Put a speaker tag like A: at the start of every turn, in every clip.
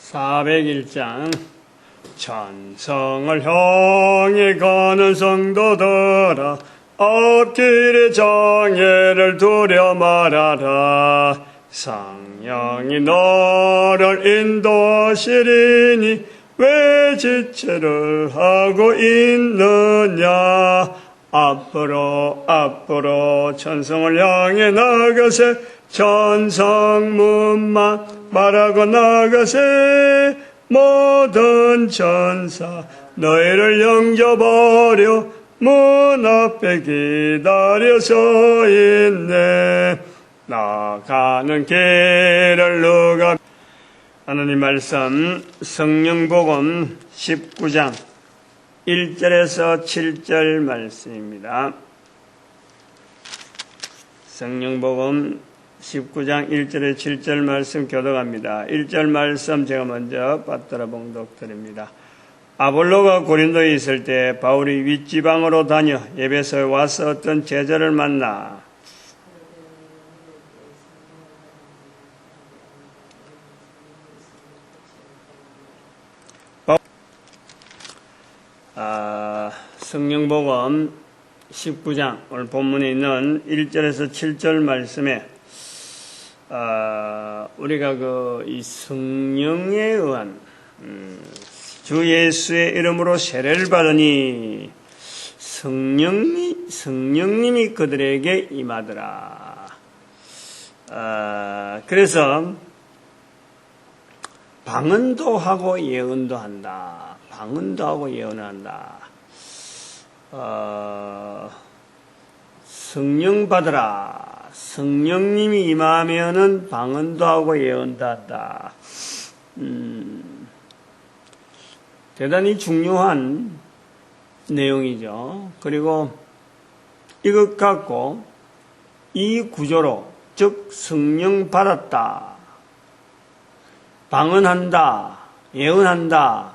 A: 401장 천성을 향해 가는 성도들아 앞길의 장애를 두려 말아라. 성령이 너를 인도하시리니 왜 지체를 하고 있느냐. 앞으로 천성을 향해 나가세. 천성문만 말하고 나가세. 모든 천사 너희를 영접하려 문 앞에 기다려 서 있네. 나가는 길을 누가. 하나님 말씀 성령복음 19장 1절에서 7절 말씀입니다. 성령복음 19장 1절에 7절 말씀 교독합니다. 1절 말씀 제가 먼저 받들어 봉독드립니다. 아볼로가 고린도에 있을 때 바울이 윗지방으로 다녀 에베소에 와서 어떤 제자를 만나 성령복음 19장 오늘 본문에 있는 1절에서 7절 말씀에 우리가 이 성령에 의한 주 예수의 이름으로 세례를 받으니 성령님이 그들에게 임하더라. 그래서 방언도 하고 예언도 한다. 방언도 하고 예언한다. 성령 받으라. 성령님이 임하면은 방언도 하고 예언도 한다. 대단히 중요한 내용이죠. 그리고 이것 갖고 이 구조로, 즉 성령 받았다, 방언한다, 예언한다,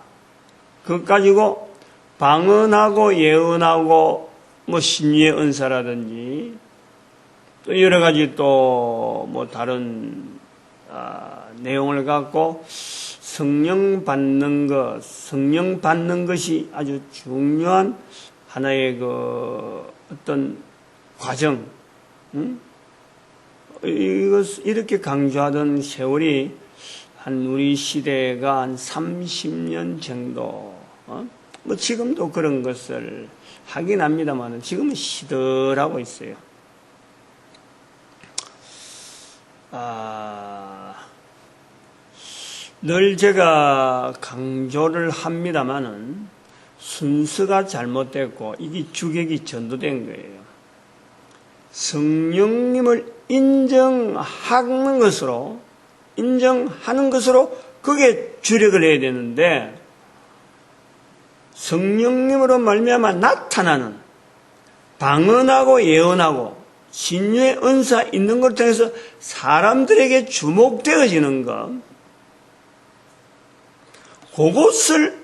A: 그것 가지고 방언하고 예언하고 신유의 은사라든지 또 여러 가지 또 다른 내용을 갖고 성령 받는 것이 아주 중요한 하나의 어떤 과정, 이렇게 강조하던 세월이 우리 시대가 한 30년 정도, 지금도 그런 것을 하긴 합니다만 지금은 시들하고 있어요. 늘 제가 강조를 합니다만은 순서가 잘못됐고 이게 주객이 전도된 거예요. 성령님을 인정하는 것으로 그게 주력을 해야 되는데, 성령님으로 말미암아 나타나는 방언하고 예언하고 신유의 은사 있는 것 통해서 사람들에게 주목되어지는 것, 그것을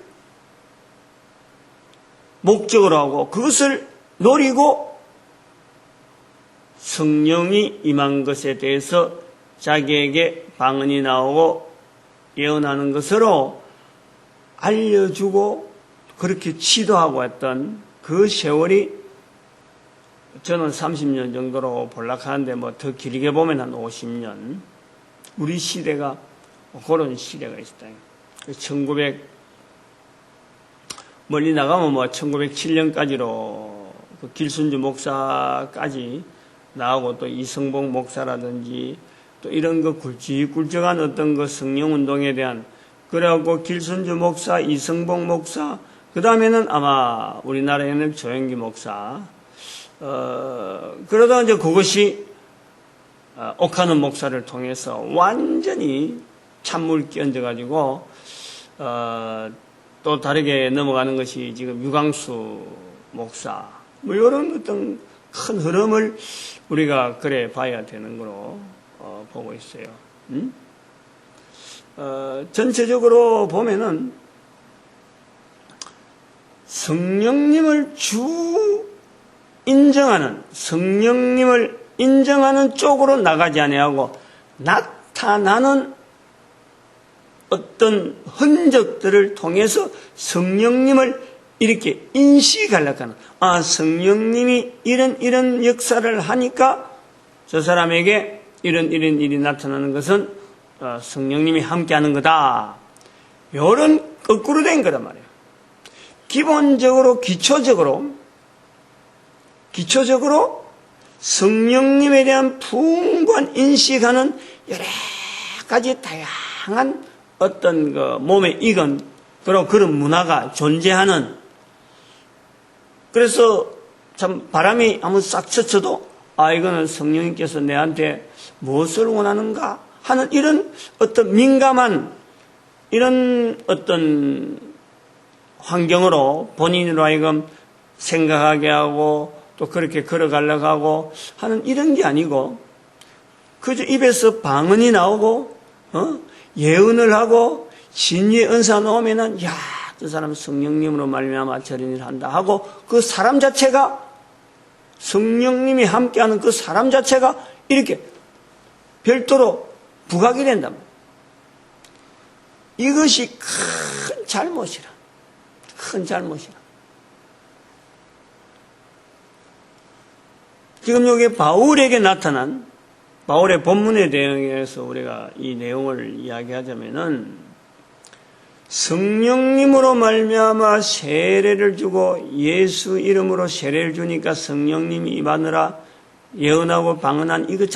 A: 목적으로 하고 그것을 노리고 성령이 임한 것에 대해서 자기에게 방언이 나오고 예언하는 것으로 알려주고 그렇게 지도하고 했던 그 세월이 저는 30년 정도로 볼락하는데 더 길게 보면 한 50년, 우리 시대가 그런 시대가 있었다. 멀리 나가면 1907년까지로 길순주 목사까지 나오고 또 이성복 목사라든지 또 이런 굵직굵직한 어떤 성령 운동에 대한, 그래갖고 길순주 목사, 이성복 목사, 그 다음에는 아마 우리나라에는 조영기 목사, 그러다 이제 그것이 옥하는 목사를 통해서 완전히 찬물 끼얹어가지고 또 다르게 넘어가는 것이 지금 유광수 목사, 이런 어떤 큰 흐름을 우리가 그래 봐야 되는 거로 보고 있어요. 전체적으로 보면은 성령님을 성령님을 인정하는 쪽으로 나가지 아니하고 나타나는 어떤 흔적들을 통해서 성령님을 이렇게 인식하려고 하는, 성령님이 이런 역사를 하니까 저 사람에게 이런 일이 나타나는 것은 성령님이 함께하는 거다. 이런 거꾸로 된 거란 말이에요. 기본적으로 기초적으로 성령님에 대한 풍부한 인식하는 여러 가지 다양한 어떤 몸에 익은 그런 문화가 존재하는, 그래서 참 바람이 한번 싹 스쳐도 이거는 성령님께서 내한테 무엇을 원하는가 하는 이런 어떤 민감한 이런 어떤 환경으로 본인으로 하여금 생각하게 하고 또 그렇게 걸어가려고 하고 하는 이런 게 아니고, 그저 입에서 방언이 나오고 예언을 하고 진리의 은사 나오면은 저 사람 성령님으로 말미암아 저런 일을 한다 하고, 그 사람 자체가 성령님이 함께하는 그 사람 자체가 이렇게 별도로 부각이 된단 말이에요. 이것이 큰 잘못이라. 지금 여기 바울에게 나타난 바울의 본문에 대해서 우리가 이 내용을 이야기하자면은, 성령님으로 말미암아 세례를 주고 예수 이름으로 세례를 주니까 성령님이 임하느라 예언하고 방언한 이거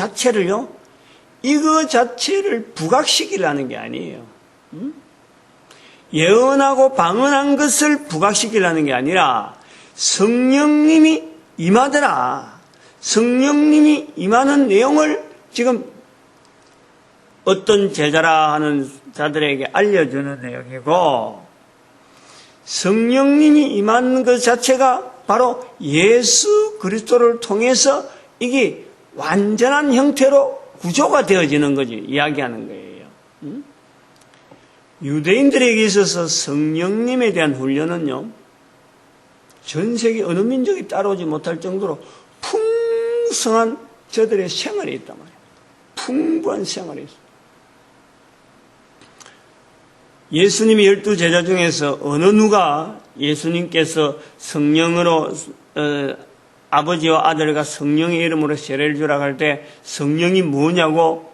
A: 자체를 부각시키려는 게 아니에요. 예언하고 방언한 것을 부각시키려는 게 아니라 성령님이 임하더라. 성령님이 임하는 내용을 지금 어떤 제자라 하는 자들에게 알려주는 내용이고, 성령님이 임하는 것 자체가 바로 예수 그리스도를 통해서 이게 완전한 형태로 구조가 되어지는 거지 이야기하는 거예요. 유대인들에게 있어서 성령님에 대한 훈련은요, 전 세계 어느 민족이 따라오지 못할 정도로 풍성한 저들의 생활이 있단 말이에요. 풍부한 생활이 있어요. 예수님이 12제자 중에서 어느 누가 예수님께서 성령으로 아버지와 아들과 성령의 이름으로 세례를 주라고 할 때 성령이 뭐냐고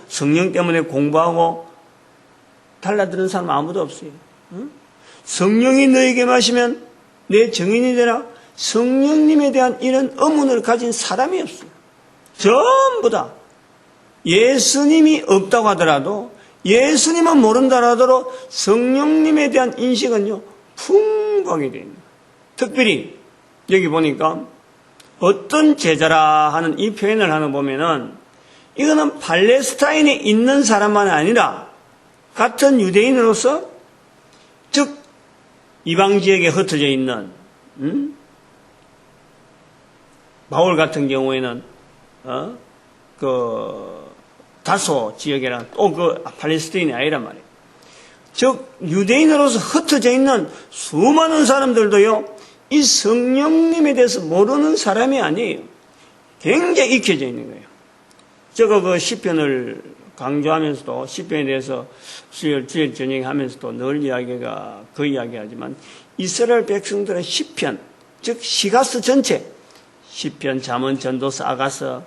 A: 성령 때문에 공부하고 달라드는 사람 아무도 없어요. 성령이 너에게 마시면 내 증인이 되라. 성령님에 대한 이런 의문을 가진 사람이 없어요. 전부 다 예수님이 없다고 하더라도, 예수님은 모른다 하더라도 성령님에 대한 인식은요 풍부하게 됩니다. 특별히 여기 보니까 어떤 제자라 하는 이 표현을 하나 보면은, 이거는 팔레스타인에 있는 사람만 아니라 같은 유대인으로서, 즉 이방 지역에 흩어져 있는 바울 같은 경우에는 다소 지역이랑 또 팔레스타인이 아니란 말이에요. 즉 유대인으로서 흩어져 있는 수많은 사람들도요, 이 성령님에 대해서 모르는 사람이 아니에요. 굉장히 익혀져 있는 거예요. 제가 시편을 강조하면서도, 시편에 대해서 주일 저녁에 하면서도 늘 이야기하지만, 이스라엘 백성들의 시편, 즉 시가서 전체, 시편, 잠언, 전도서, 아가서,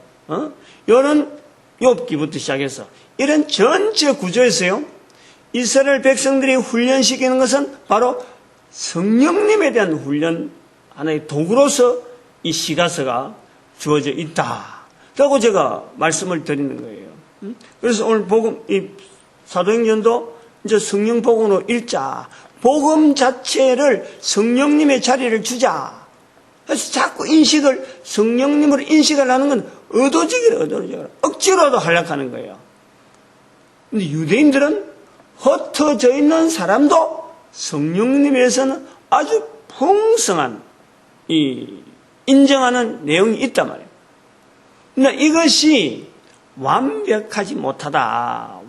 A: 이런 욥기부터 시작해서 이런 전체 구조에서요, 이스라엘 백성들이 훈련시키는 것은 바로 성령님에 대한 훈련 하나의 도구로서 이 시가서가 주어져 있다. 라고 제가 말씀을 드리는 거예요. 그래서 오늘 복음, 이 사도행전도 이제 성령 복음으로 읽자. 복음 자체를 성령님의 자리를 주자. 그래서 자꾸 성령님으로 인식을 하는 건 의도적이라 억지로도 하려고 거예요. 근데 유대인들은 흩어져 있는 사람도 성령님에서는 아주 풍성한 인정하는 내용이 있단 말이에요. 근데 이것이 완벽하지 못하다.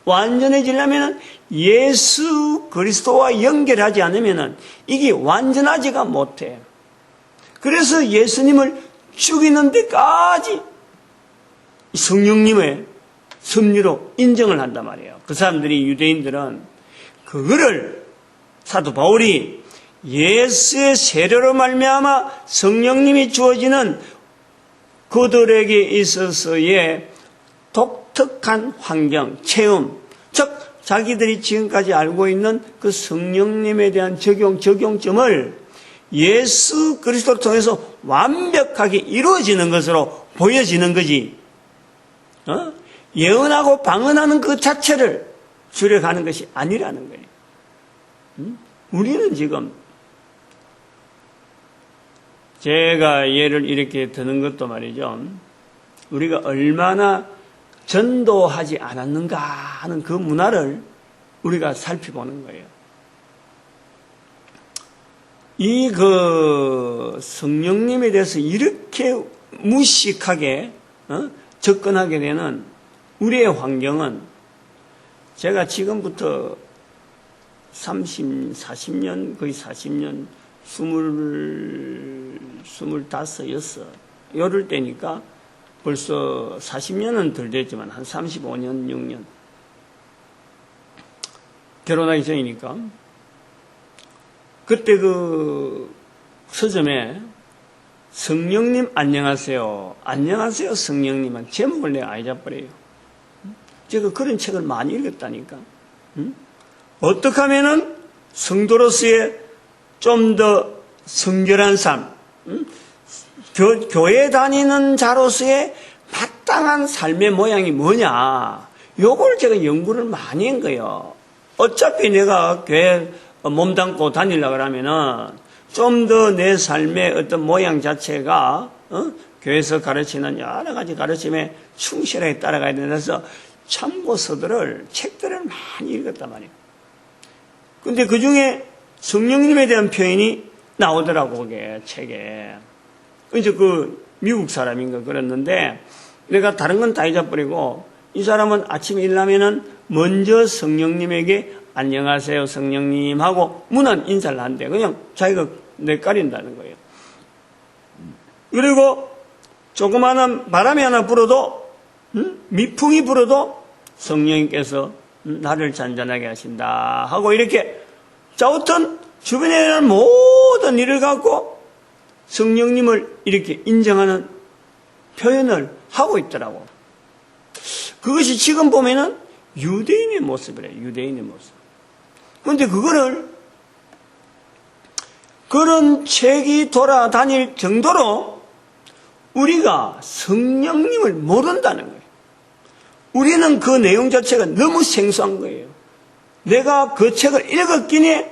A: 완전해지려면은 예수 그리스도와 연결하지 않으면은 이게 완전하지가 못해. 그래서 예수님을 죽이는 데까지 성령님의 섭리로 인정을 한단 말이에요. 그 사람들이, 유대인들은 그거를 사도 바울이 예수의 세례로 말미암아 성령님이 주어지는 그들에게 있어서의 독특한 환경, 체험, 즉 자기들이 지금까지 알고 있는 그 성령님에 대한 적용점을 예수 그리스도를 통해서 완벽하게 이루어지는 것으로 보여지는 거지. 예언하고 방언하는 그 자체를 줄여가는 것이 아니라는 거예요. 우리는 지금 제가 예를 이렇게 드는 것도 말이죠. 우리가 얼마나 전도하지 않았는가 하는 그 문화를 우리가 살펴보는 거예요. 이 성령님에 대해서 이렇게 무식하게 접근하게 되는 우리의 환경은 제가 지금부터 40년, 거의 40년, 25, 6, 이럴 때니까 벌써 40년은 덜 됐지만 한 35년, 6년. 결혼하기 전이니까. 그때 그 서점에 성령님 안녕하세요. 안녕하세요 성령님은 제목을 내가 안 잊어버려요. 제가 그런 책을 많이 읽었다니까. 어떻게 하면은 성도로서의 좀 더 성결한 삶, 교회 다니는 자로서의 마땅한 삶의 모양이 뭐냐, 요걸 제가 연구를 많이 한 거예요. 어차피 내가 교회 몸담고 다니려고 하면은 좀 더 내 삶의 어떤 모양 자체가 교회에서 가르치는 여러 가지 가르침에 충실하게 따라가야 되면서 참고서들을, 책들을 많이 읽었단 말이에요. 근데 그 중에 성령님에 대한 표현이 나오더라고, 그게 책에. 이제 그 미국 사람인가 그랬는데 내가 다른 건 다 잊어버리고 이 사람은 아침에 일어나면은 먼저 성령님에게 안녕하세요 성령님 하고 문안 인사를 한대. 그냥 자기가 내까린다는 거예요. 그리고 조그마한 바람이 하나 불어도 미풍이 불어도 성령님께서 나를 잔잔하게 하신다 하고 이렇게 자우튼 주변에 있는 모든 일을 갖고 성령님을 이렇게 인정하는 표현을 하고 있더라고. 그것이 지금 보면은 유대인의 모습이래요. 유대인의 모습. 그런데 그거를 그런 책이 돌아다닐 정도로 우리가 성령님을 모른다는 거예요. 우리는 그 내용 자체가 너무 생소한 거예요. 내가 그 책을 읽었기니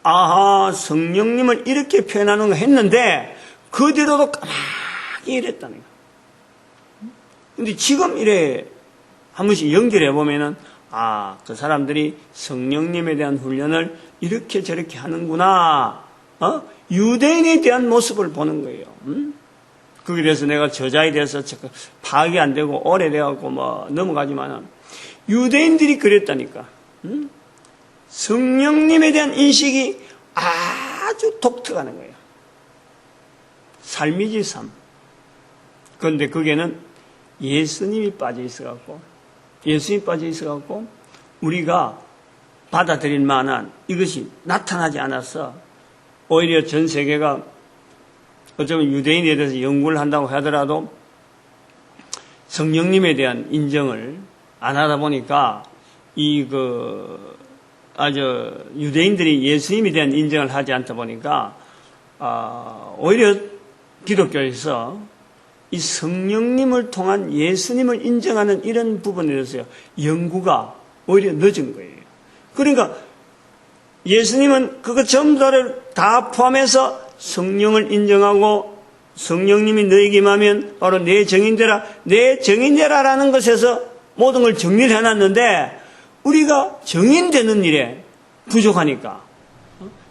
A: 아하 성령님을 이렇게 표현하는 거 했는데 그 뒤로도 까마귀 이랬다는 거예요. 근데 지금 이래 한 번씩 연결해 보면은 그 사람들이 성령님에 대한 훈련을 이렇게 저렇게 하는구나. 유대인에 대한 모습을 보는 거예요. 그래서 내가 저자에 대해서 파악이 안 되고 오래돼갖고 넘어가지만은 유대인들이 그랬다니까. 성령님에 대한 인식이 아주 독특하는 거예요. 삶이지 삶. 그런데 거기에는 예수님이 빠져 있어갖고 우리가 받아들일 만한 이것이 나타나지 않아서 오히려 전 세계가 어쩌면 유대인에 대해서 연구를 한다고 하더라도 성령님에 대한 인정을 안 하다 보니까 유대인들이 예수님에 대한 인정을 하지 않다 보니까 오히려 기독교에서 이 성령님을 통한 예수님을 인정하는 이런 부분에 대해서 연구가 오히려 늦은 거예요. 그러니까 예수님은 그것 전부를 다 포함해서 성령을 인정하고 성령님이 너에게 임하면 바로 내 정인되라라는 것에서 모든 걸 정리를 해놨는데 우리가 정인되는 일에 부족하니까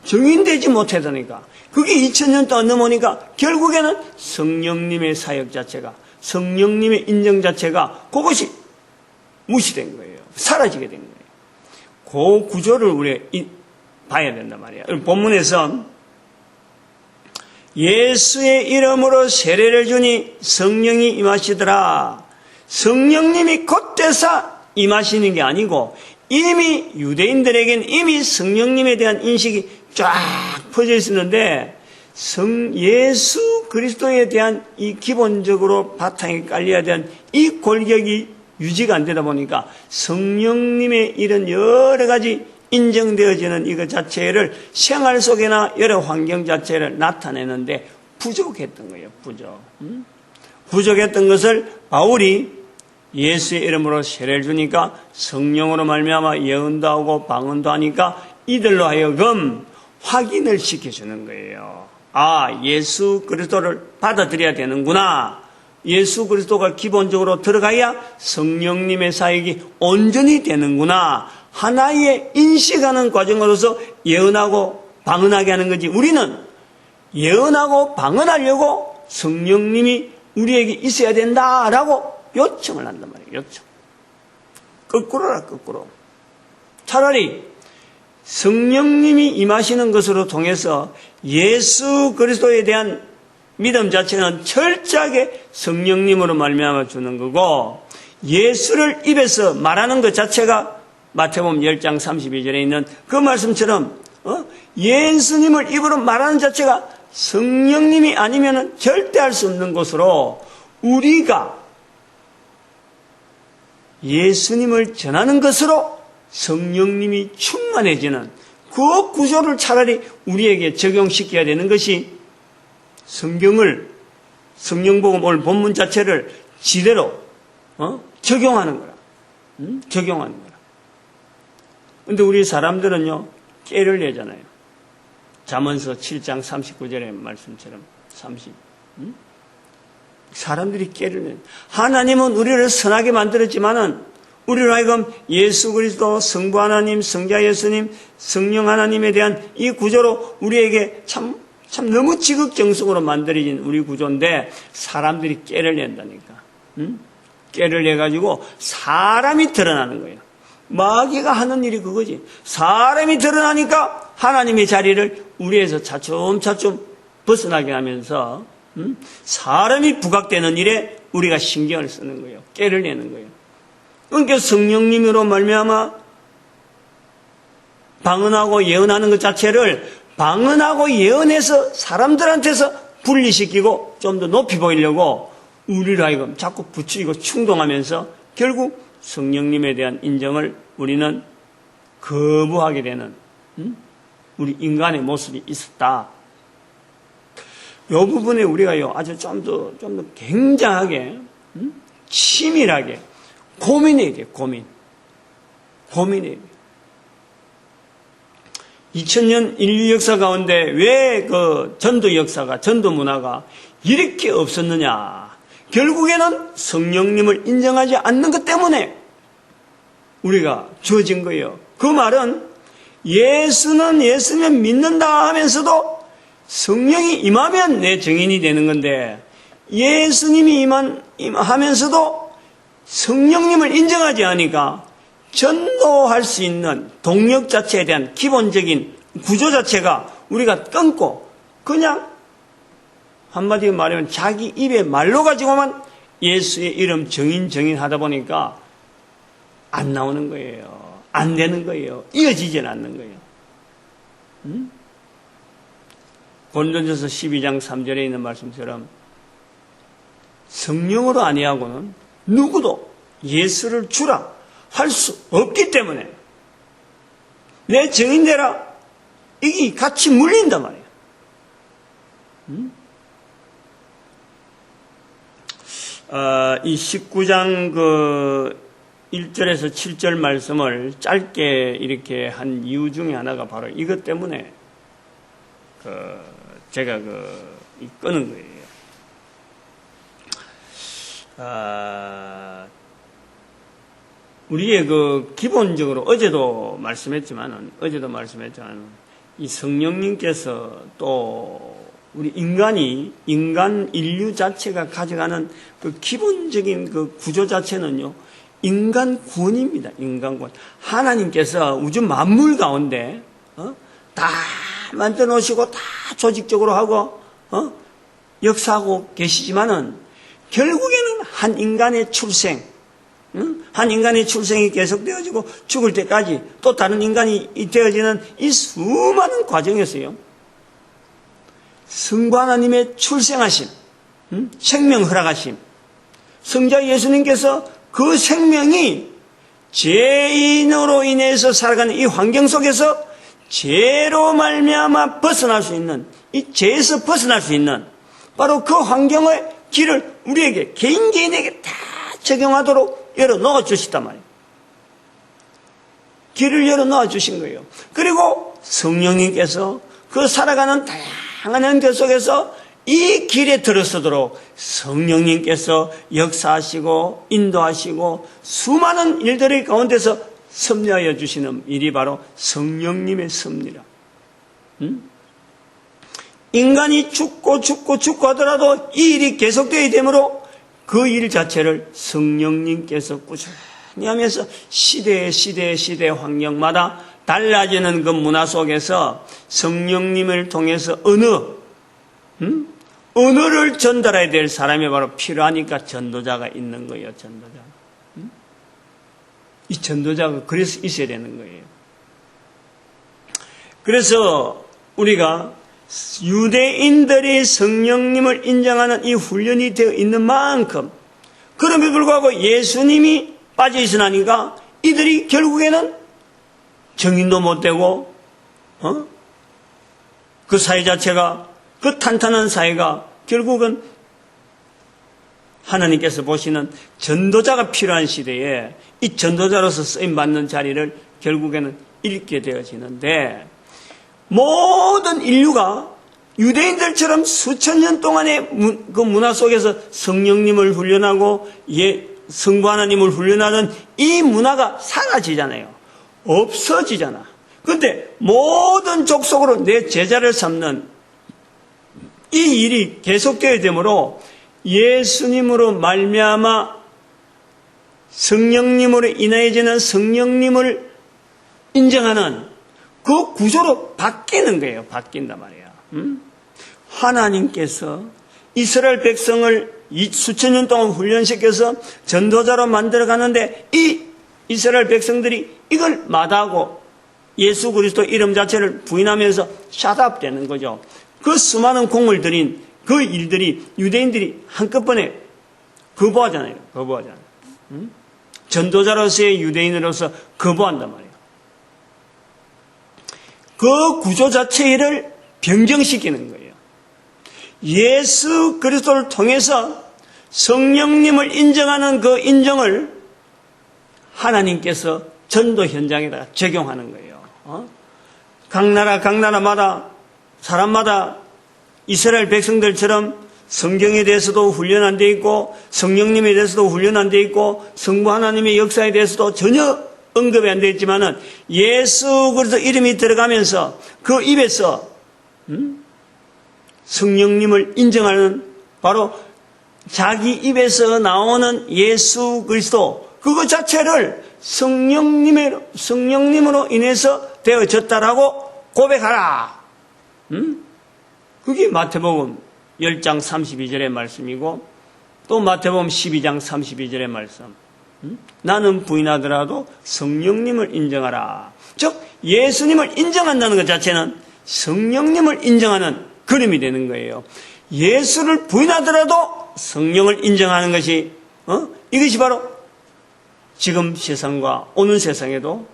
A: 정인되지 못하다니까 그게 2000년 동안 넘어오니까 결국에는 성령님의 사역 자체가 성령님의 인정 자체가 그것이 무시된 거예요. 사라지게 된 거예요. 그 구조를 우리가 봐야 된단 말이에요. 본문에서 예수의 이름으로 세례를 주니 성령이 임하시더라. 성령님이 곧돼서 임하시는 게 아니고 이미 유대인들에게는 이미 성령님에 대한 인식이 쫙 퍼져 있었는데 예수 그리스도에 대한 이 기본적으로 바탕이 깔려야 되는 이 골격이 유지가 안 되다 보니까 성령님의 이런 여러 가지 인정되어지는 이것 자체를 생활 속에나 여러 환경 자체를 나타내는데 부족했던 거예요. 부족했던 것을 바울이 예수의 이름으로 세례를 주니까 성령으로 말미암아 예언도 하고 방언도 하니까 이들로 하여금 확인을 시켜주는 거예요. 아, 예수 그리스도를 받아들여야 되는구나. 예수 그리스도가 기본적으로 들어가야 성령님의 사역이 온전히 되는구나. 하나의 인식하는 과정으로서 예언하고 방언하게 하는 거지. 우리는 예언하고 방언하려고 성령님이 우리에게 있어야 된다라고 요청을 한단 말이에요. 요청. 거꾸로라, 거꾸로. 차라리 성령님이 임하시는 것으로 통해서 예수 그리스도에 대한 믿음 자체는 철저하게 성령님으로 말미암아 주는 거고, 예수를 입에서 말하는 것 자체가 마태복음 10장 32절에 있는 그 말씀처럼 예수님을 입으로 말하는 자체가 성령님이 아니면 절대 할 수 없는 것으로 우리가 예수님을 전하는 것으로 성령님이 충만해지는 그 구조를 차라리 우리에게 적용시켜야 되는 것이 성령복음 오늘 본문 자체를 지대로 적용하는 거라. 적용하는 거라. 근데 우리 사람들은요, 깨를 내잖아요. 잠언서 7장 39절의 말씀처럼 30. 사람들이 깨를 내. 하나님은 우리를 선하게 만들었지만은 우리로 하여금 예수 그리스도, 성부 하나님, 성자 예수님, 성령 하나님에 대한 이 구조로 우리에게 참 너무 지극정성으로 만들어진 우리 구조인데 사람들이 깨를 낸다니까. 깨를 내가지고 사람이 드러나는 거예요. 마귀가 하는 일이 그거지. 사람이 드러나니까 하나님의 자리를 우리에서 차츰차츰 벗어나게 하면서 사람이 부각되는 일에 우리가 신경을 쓰는 거예요. 깨를 내는 거예요. 그러니까 성령님으로 말미암아 방언하고 예언하는 것 자체를 방언하고 예언해서 사람들한테서 분리시키고 좀 더 높이 보이려고 우리를 하여금 자꾸 부추기고 충동하면서 결국 성령님에 대한 인정을 우리는 거부하게 되는 우리 인간의 모습이 있었다. 이 부분에 우리가요 아주 좀 더 굉장하게 치밀하게 고민해야 돼요. 고민해야 돼요. 2000년 인류 역사 가운데 왜 그 전도 역사가, 전도 문화가 이렇게 없었느냐. 결국에는 성령님을 인정하지 않는 것 때문에 우리가 주어진 거예요. 그 말은 예수는 예수면 믿는다 하면서도 성령이 임하면 내 증인이 되는 건데 예수님이 임하면서도 성령님을 인정하지 않으니까 전도할 수 있는 동력 자체에 대한 기본적인 구조 자체가 우리가 끊고 그냥 한마디로 말하면 자기 입에 말로 가지고만 예수의 이름 정인 하다 보니까 안 나오는 거예요. 안 되는 거예요. 이어지질 않는 거예요. 고린도전서 12장 3절에 있는 말씀처럼 성령으로 아니하고는 누구도 예수를 주라 할 수 없기 때문에 내 증인되라 이게 같이 물린단 말이에요. 이 19장 1절에서 7절 말씀을 짧게 이렇게 한 이유 중에 하나가 바로 이것 때문에 제가 끄는 거예요. 우리의 기본적으로 어제도 말씀했지만 이 성령님께서 또 우리 인간 인류 자체가 가져가는 기본적인 구조 자체는요, 인간권입니다. 인간권. 하나님께서 우주 만물 가운데, 다 만들어 놓으시고, 다 조직적으로 하고, 역사하고 계시지만은, 결국에는 한 인간의 출생, 한 인간의 출생이 계속되어지고 죽을 때까지 또 다른 인간이 되어지는 이 수많은 과정이었어요. 성부 하나님의 출생하심, 생명 허락하심, 성자 예수님께서 그 생명이 죄인으로 인해서 살아가는 이 환경 속에서 죄로 말미암아 벗어날 수 있는, 이 죄에서 벗어날 수 있는 바로 그 환경의 길을 우리에게, 개인에게 다 적용하도록 열어놓아 주시단 말이에요. 길을 열어놓아 주신 거예요. 그리고 성령님께서 그 살아가는 다양한 형태 속에서 이 길에 들어서도록 성령님께서 역사하시고 인도하시고 수많은 일들의 가운데서 섭리하여 주시는 일이 바로 성령님의 섭리라. 인간이 죽고 하더라도 이 일이 계속되어야 되므로 그 일 자체를 성령님께서 꾸준히 하면서 시대 환경마다 달라지는 그 문화 속에서 성령님을 통해서 언어를 전달해야 될 사람이 바로 필요하니까 전도자가 있는 거예요. 전도자. 이 전도자가 그래서 있어야 되는 거예요. 그래서 우리가 유대인들이 성령님을 인정하는 이 훈련이 되어 있는 만큼, 그럼에도 불구하고 예수님이 빠져 있으나니까 이들이 결국에는 정인도 못 되고, 그 사회 자체가, 그 탄탄한 사회가 결국은 하나님께서 보시는 전도자가 필요한 시대에 이 전도자로서 쓰임받는 자리를 결국에는 잃게 되어지는데, 모든 인류가 유대인들처럼 수천 년 동안의 그 문화 속에서 성령님을 훈련하고 성부 하나님을 훈련하는 이 문화가 사라지잖아요. 없어지잖아. 그런데 모든 족속으로 내 제자를 삼는 이 일이 계속되어야 되므로 예수님으로 말미암아 성령님으로 인하여지는 성령님을 인정하는 그 구조로 바뀌는 거예요. 바뀐단 말이야. 하나님께서 이스라엘 백성을 수천 년 동안 훈련시켜서 전도자로 만들어가는데 이 이스라엘 백성들이 이걸 마다하고 예수 그리스도 이름 자체를 부인하면서 샷업되는 거죠. 그 수많은 공을 들인 그 일들이 유대인들이 한꺼번에 거부하잖아요. 전도자로서의 유대인으로서 거부한단 말이에요. 그 구조 자체를 변경시키는 거예요. 예수 그리스도를 통해서 성령님을 인정하는 그 인정을 하나님께서 전도 현장에다가 적용하는 거예요. 각 나라마다 사람마다 이스라엘 백성들처럼 성경에 대해서도 훈련 안 돼 있고 성령님에 대해서도 훈련 안 돼 있고 성부 하나님의 역사에 대해서도 전혀 언급이 안 되어 있지만은 예수 그리스도 이름이 들어가면서 그 입에서 성령님을 인정하는 바로 자기 입에서 나오는 예수 그리스도 그것 자체를 성령님으로 인해서 되어졌다라고 고백하라. 그게 마태복음 10장 32절의 말씀이고 또 마태복음 12장 32절의 말씀. 나는 부인하더라도 성령님을 인정하라. 즉 예수님을 인정한다는 것 자체는 성령님을 인정하는 그림이 되는 거예요. 예수를 부인하더라도 성령을 인정하는 것이 이것이 바로 지금 세상과 오는 세상에도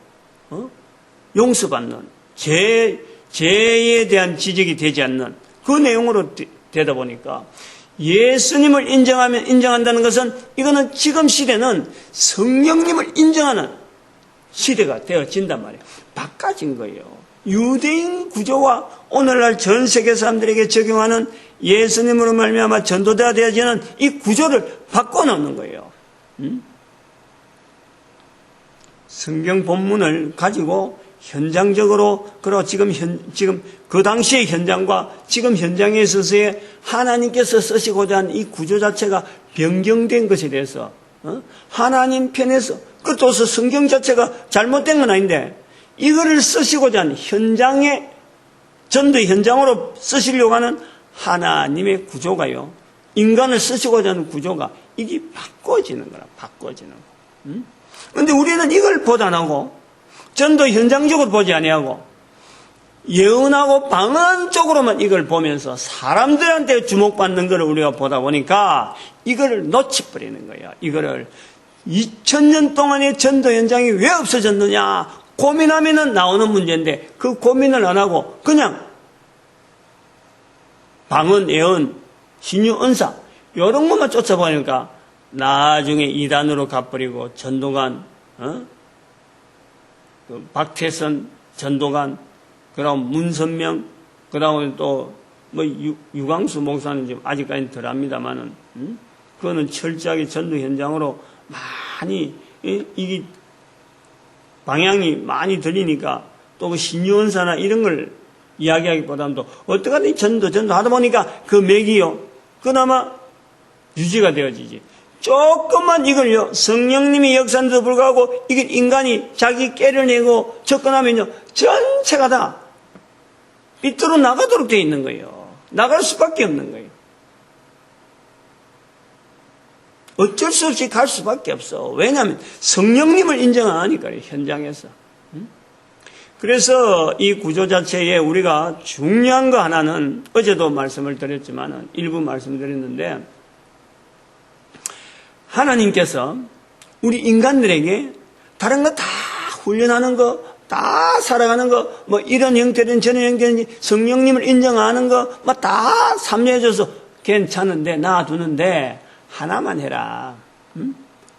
A: 용서받는 죄에 대한 지적이 되지 않는 그 내용으로 되다 보니까 예수님을 인정한다는 것은 이거는 지금 시대는 성령님을 인정하는 시대가 되어진단 말이에요. 바꿔진 거예요. 유대인 구조와 오늘날 전 세계 사람들에게 적용하는 예수님으로 말미암아 전도자가 되어지는 이 구조를 바꿔놓는 거예요. 성경 본문을 가지고 현장적으로 그리고 지금 그 당시의 현장과 지금 현장에 있어서의 하나님께서 쓰시고자 하는 이 구조 자체가 변경된 것에 대해서 하나님 편에서 그것도 성경 자체가 잘못된 건 아닌데 이거를 쓰시고자 하는 현장의 전도 현장으로 쓰시려고 하는 하나님의 구조가요 인간을 쓰시고자 하는 구조가 이게 바꿔지는 거라, 바꿔지는 거. 근데 우리는 이걸 보도 안 하고, 전도 현장적으로 보지 아니하고, 예언하고 방언 쪽으로만 이걸 보면서 사람들한테 주목받는 걸 우리가 보다 보니까 이거를 놓쳐버리는 거야. 이거를 2000년 동안의 전도 현장이 왜 없어졌느냐 고민하면은 나오는 문제인데 그 고민을 안 하고 그냥 방언, 예언, 신유, 은사 이런 것만 쫓아보니까 나중에 이단으로 가버리고 전도관, 그 박태선 전도관, 그다음 문선명, 그다음에 또 뭐 유광수 목사는 지금 아직까지는 덜합니다만은, 그거는 철저하게 전도 현장으로 많이 이게 방향이 많이 들리니까 또 그 신유원사나 이런 걸 이야기하기보다는 또 어떡하든 전도 하다 보니까 그 맥이요 그나마 유지가 되어지지. 조금만 이걸요 성령님이 역사한데도 불구하고 이게 인간이 자기 깨를 내고 접근하면요 전체가 다 삐뚤어 나가도록 되어 있는 거예요. 나갈 수밖에 없는 거예요. 어쩔 수 없이 갈 수밖에 없어. 왜냐하면 성령님을 인정 안 하니까요, 현장에서. 그래서 이 구조 자체에 우리가 중요한 거 하나는 어제도 말씀을 드렸지만 일부 말씀드렸는데 하나님께서 우리 인간들에게 다른 거 다 훈련하는 거 다 살아가는 거, 뭐 이런 형태든 저런 형태든 성령님을 인정하는 거, 뭐 다 참여해줘서 괜찮은데, 놔두는데, 하나만 해라.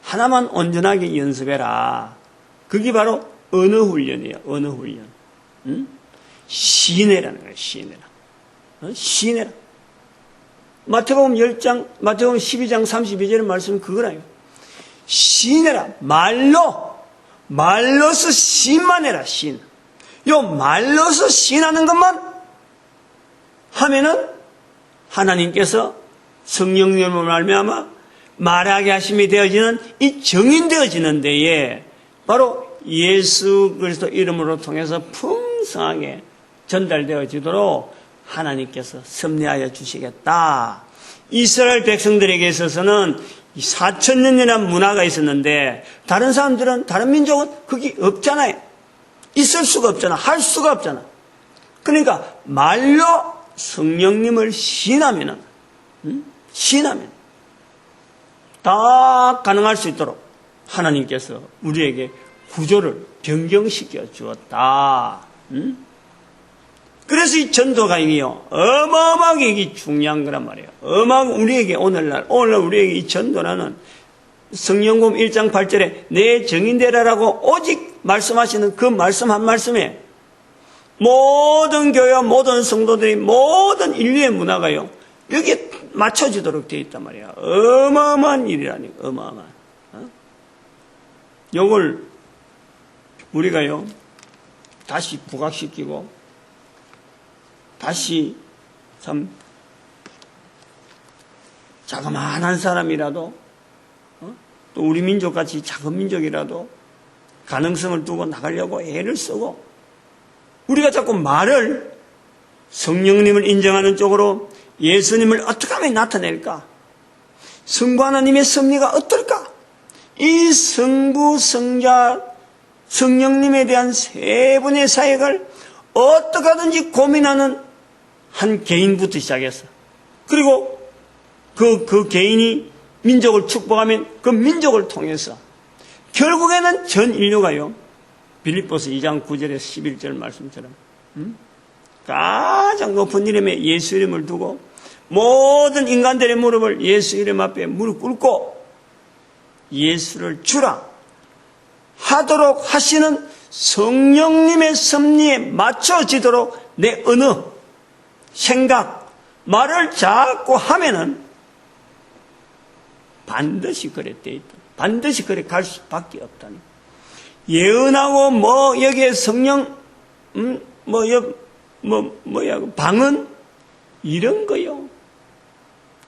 A: 하나만 온전하게 연습해라. 그게 바로 언어 훈련이에요, 언어 훈련. 시인해라는 거예요, 시인해라. 시인해라. 마태복음 12장 32절의 말씀은 그거라요. 시인해라. 말로서 시인만 해라, 시인. 요 말로서 시인하는 것만 하면은 하나님께서 성령님을 말미암아 말하게 하심이 되어지는 이 정인되어지는 데에 바로 예수 그리스도 이름으로 통해서 풍성하게 전달되어지도록 하나님께서 섭리하여 주시겠다. 이스라엘 백성들에게 있어서는 4000년이라는 문화가 있었는데 다른 사람들은 다른 민족은 그게 없잖아요. 있을 수가 없잖아. 할 수가 없잖아. 그러니까 말로 성령님을 시인하면 다 가능할 수 있도록 하나님께서 우리에게 구조를 변경시켜 주었다. 그래서 이 전도가 이게요, 어마어마하게 이게 중요한 거란 말이에요. 우리에게 오늘날 우리에게 이 전도라는 성령복음 1장 8절에 내 정인되라라고 오직 말씀하시는 그 말씀 한 말씀에 모든 교회와 모든 성도들이 모든 인류의 문화가요, 여기에 맞춰지도록 되어 있단 말이에요. 어마어마한 일이라니까, 어마어마한. 요걸 우리가요, 다시 부각시키고, 다시 참 자그마한 사람이라도 또 우리 민족같이 작은 민족이라도 가능성을 두고 나가려고 애를 쓰고 우리가 자꾸 말을 성령님을 인정하는 쪽으로 예수님을 어떻게 하면 나타낼까? 성부 하나님의 섭리가 어떨까? 이 성부, 성자, 성령님에 대한 세 분의 사역을 어떻게 하든지 고민하는 한 개인부터 시작해서 그리고 그 개인이 민족을 축복하면 그 민족을 통해서 결국에는 전 인류가요 빌립보서 2장 9절에서 11절 말씀처럼 가장 높은 이름에 예수 이름을 두고 모든 인간들의 무릎을 예수 이름 앞에 무릎 꿇고 예수를 주라 하도록 하시는 성령님의 섭리에 맞춰지도록 내 언어, 생각, 말을 자꾸 하면은 반드시 그래 돼 있다. 반드시 그래 갈 수밖에 없다니. 예언하고 뭐 여기에 성령, 방언 이런 거요.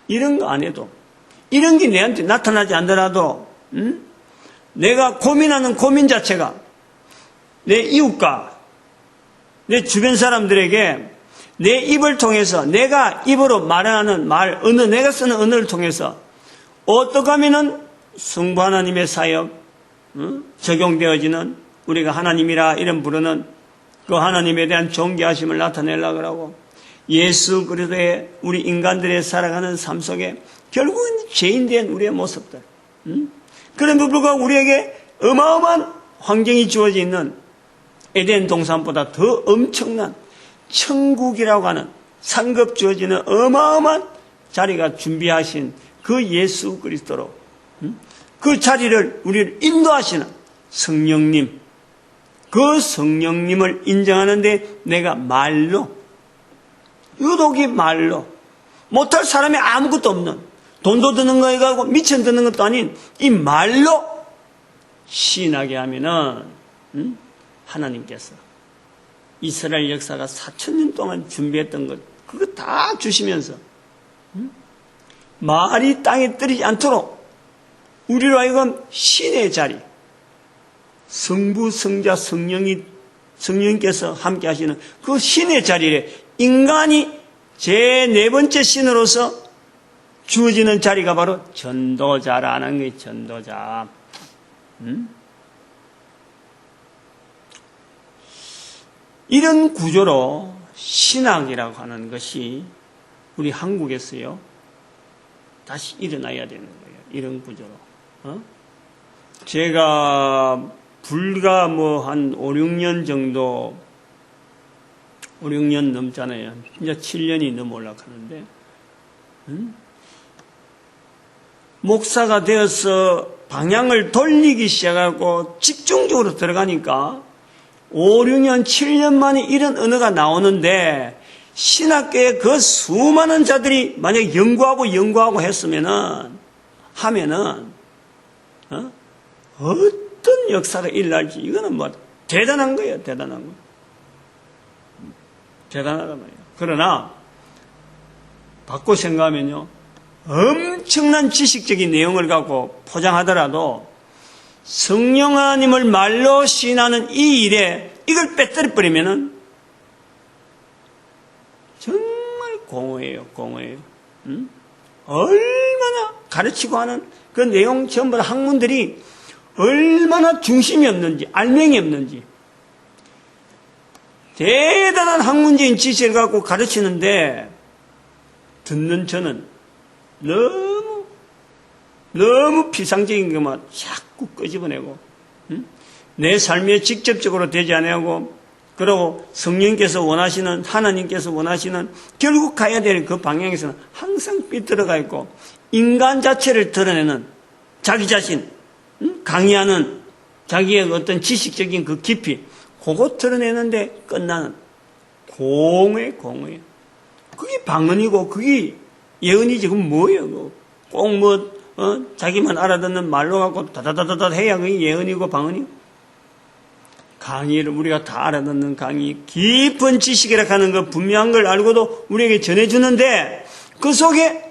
A: 이런 거 안 해도 이런 게 내한테 나타나지 않더라도 내가 고민하는 고민 자체가 내 이웃과 내 주변 사람들에게 내 입을 통해서 내가 입으로 말하는 말, 내가 쓰는 언어를 통해서 어떻게 하면은 성부 하나님의 사역 적용되어지는 우리가 하나님이라 이름 부르는 그 하나님에 대한 존귀하심을 나타내려고 하고 예수 그리스도의 우리 인간들의 살아가는 삶 속에 결국은 죄인된 우리의 모습들 그럼에도 불구하고 우리에게 어마어마한 환경이 주어져 있는 에덴 동산보다 더 엄청난 천국이라고 하는 상급 주어지는 어마어마한 자리가 준비하신 그 예수 그리스도로 그 자리를 우리를 인도하시는 성령님, 그 성령님을 인정하는데 내가 말로, 유독이 말로, 못할 사람이 아무것도 없는, 돈도 드는 거에 가고 미천 드는 것도 아닌 이 말로 시인하게 하면은 하나님께서 이스라엘 역사가 4,000년 동안 준비했던 것 그거 다 주시면서 말이 땅에 떨어지지 않도록 우리로 하여금 신의 자리 성부, 성자, 성령님께서 함께 하시는 그 신의 자리에 인간이 제 네 번째 신으로서 주어지는 자리가 바로 전도자라는 게 전도자. 이런 구조로 신학이라고 하는 것이 우리 한국에서요 다시 일어나야 되는 거예요. 이런 구조로. 제가 불과 한 5, 6년 정도 5, 6년 넘잖아요. 이제 7년이 넘어 올라가는데 목사가 되어서 방향을 돌리기 시작하고 집중적으로 들어가니까 5, 6년, 7년 만에 이런 언어가 나오는데 신학계의 그 수많은 자들이 만약에 연구하고 했으면은 어떤 역사가 일어날지 이거는 대단한 거예요. 대단한 거. 대단하단 말이에요. 그러나 바꿔 생각하면요 엄청난 지식적인 내용을 갖고 포장하더라도 성령 하나님을 말로 시인하는 이 일에 이걸 빼뜨려 버리면은 정말 공허해요. 얼마나 가르치고 하는 그 내용 전부 다 학문들이 얼마나 중심이 없는지 알맹이 없는지 대단한 학문적인 지식을 갖고 가르치는데 듣는 저는 너무 피상적인 것만 자꾸 끄집어내고 내 삶에 직접적으로 되지 않고 그리고 성령께서 원하시는 하나님께서 원하시는 결국 가야 될 그 방향에서는 항상 삐뚤어가 있고 인간 자체를 드러내는 자기 자신 강의하는 자기의 어떤 지식적인 그 깊이 그거 드러내는데 끝나는 공허해. 그게 방언이고 그게 예언이지. 그건 뭐예요? 꼭 자기만 알아듣는 말로 갖고 다다다다다 해야 그게 예언이고 방언이고. 강의를 우리가 다 알아듣는 강의, 깊은 지식이라 하는 거 분명한 걸 알고도 우리에게 전해주는데 그 속에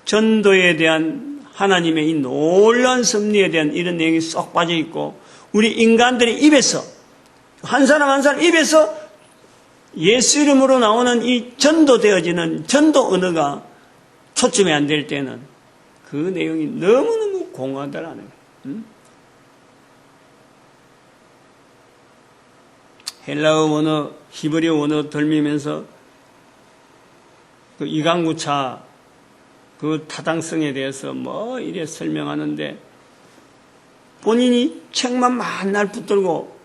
A: 전도에 대한 하나님의 이 놀라운 섭리에 대한 이런 내용이 쏙 빠져 있고 우리 인간들의 입에서 한 사람 입에서 예수 이름으로 나오는 이 전도되어지는 전도 언어가 초점이 안 될 때는 그 내용이 너무너무 공허하다라는 거예요. 헬라어 원어, 히브리어 원어 들미면서 그 이강구차 그 타당성에 대해서 이래 설명하는데 본인이 책만 맨날 붙들고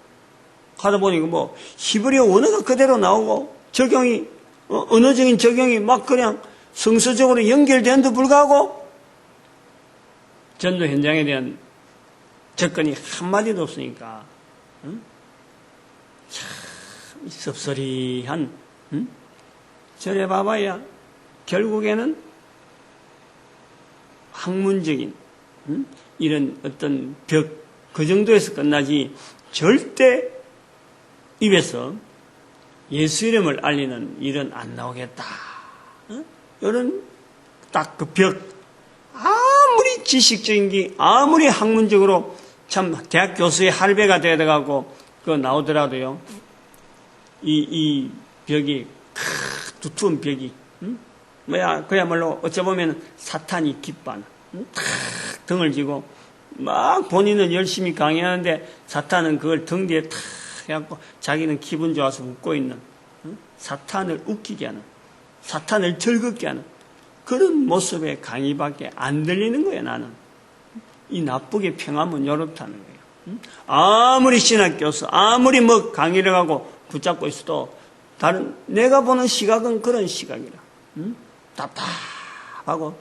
A: 하다 보니까 히브리어 원어가 그대로 나오고 적용이 언어적인 적용이 막 그냥 성서적으로 연결되는데도 불구하고 전도 현장에 대한 접근이 한마디도 없으니까 참 섭섭리한 저래 봐봐야 결국에는 학문적인 이런 어떤 벽 그 정도에서 끝나지 절대 입에서 예수 이름을 알리는 일은 안 나오겠다. 이런 딱 그 벽 아무리 지식적인 게 아무리 학문적으로 참 대학 교수의 할배가 되어가고 그 나오더라도요 이 벽이 두툼한 벽이, 그야말로 어쩌보면 사탄이 기뻐하는, 탁 등을 지고 막 본인은 열심히 강의하는데 사탄은 그걸 등 뒤에 탁 해갖고 자기는 기분 좋아서 웃고 있는, 사탄을 웃기게 하는, 사탄을 즐겁게 하는 그런 모습의 강의밖에 안 들리는 거예요. 나는 이 나쁘게 평하면 요렇다는 거예요. 아무리 신학교수, 아무리 뭐 강의를 하고 붙잡고 있어도 다른 내가 보는 시각은 그런 시각이라, 답답하고,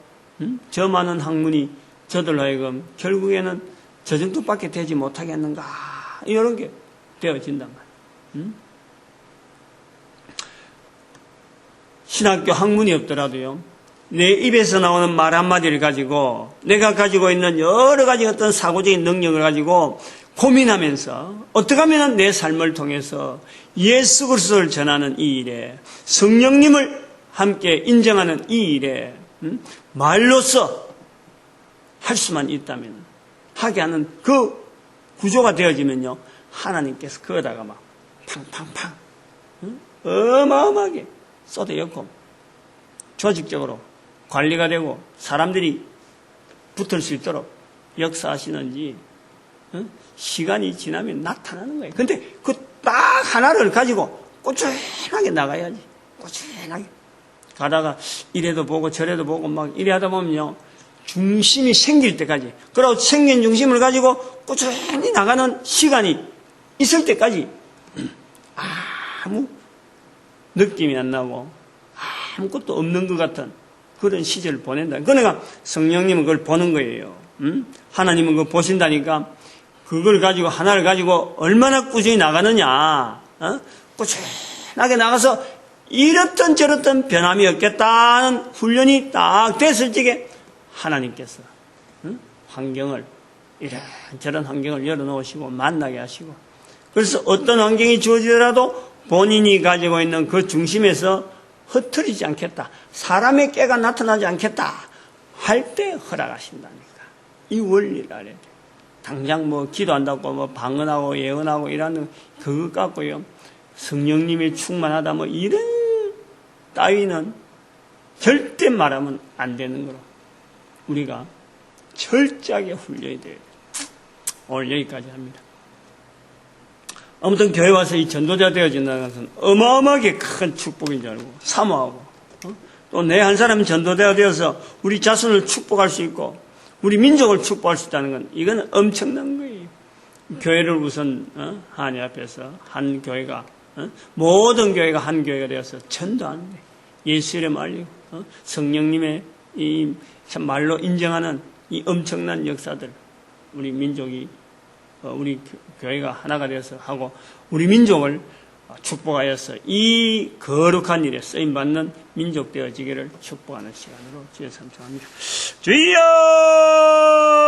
A: 저 많은 학문이 저들로 하여금 결국에는 저 정도밖에 되지 못하겠는가, 이런 게 되어진단 말이에요. 신학교 학문이 없더라도요, 내 입에서 나오는 말 한마디를 가지고 내가 가지고 있는 여러 가지 어떤 사고적인 능력을 가지고 고민하면서 어떻게 하면 내 삶을 통해서 예수 그리스도를 전하는 이 일에, 성령님을 함께 인정하는 이 일에 말로써 할 수만 있다면, 하게 하는 그 구조가 되어지면요, 하나님께서 그거다가 막 팡팡팡 어마어마하게 쏟아였고 조직적으로 관리가 되고 사람들이 붙을 수 있도록 역사하시는지 시간이 지나면 나타나는 거예요. 근데 그 딱 하나를 가지고 꾸준하게 나가야지. 꾸준하게 가다가 이래도 보고 저래도 보고 막 이래 하다 보면요, 중심이 생길 때까지, 그리고 생긴 중심을 가지고 꾸준히 나가는 시간이 있을 때까지 아무 느낌이 안 나고 아무것도 없는 것 같은 그런 시절을 보낸다. 그러니까 성령님은 그걸 보는 거예요. 하나님은 그걸 보신다니까 그걸 가지고, 하나를 가지고 얼마나 꾸준히 나가느냐, 꾸준하게 나가서 이렇든 저렇든 변함이 없겠다는 훈련이 딱 됐을 적에 하나님께서 환경을, 이런저런 환경을 열어놓으시고 만나게 하시고, 그래서 어떤 환경이 주어지더라도 본인이 가지고 있는 그 중심에서 흩어지지 않겠다, 사람의 깨가 나타나지 않겠다 할 때 허락하신다니까. 이 원리를 알아야 돼. 당장 뭐 기도한다고 뭐 방언하고 예언하고 이러는 그것 갖고요, 성령님이 충만하다 뭐 이런 따위는 절대 말하면 안 되는 거로 우리가 철저하게 훈련이 돼야 돼요. 오늘 여기까지 합니다. 아무튼 교회 와서 이 전도자 되어진다는 것은 어마어마하게 큰 축복인 줄 알고 사모하고, 또 내 한 사람이 전도자가 되어서 우리 자손을 축복할 수 있고 우리 민족을 축복할 수 있다는 건 이건 엄청난 거예요. 교회를 우선 하나님 앞에서 한 교회가, 모든 교회가 한 교회가 되어서 전도하는 거예요. 예수 이름 알리고 성령님의 이 참 말로 인정하는 이 엄청난 역사들, 우리 민족이, 우리 교회가 하나가 되어서 하고 우리 민족을 축복하여서 이 거룩한 일에 쓰임받는 민족 되어지기를 축복하는 시간으로 주여 삼창합니다. 주여!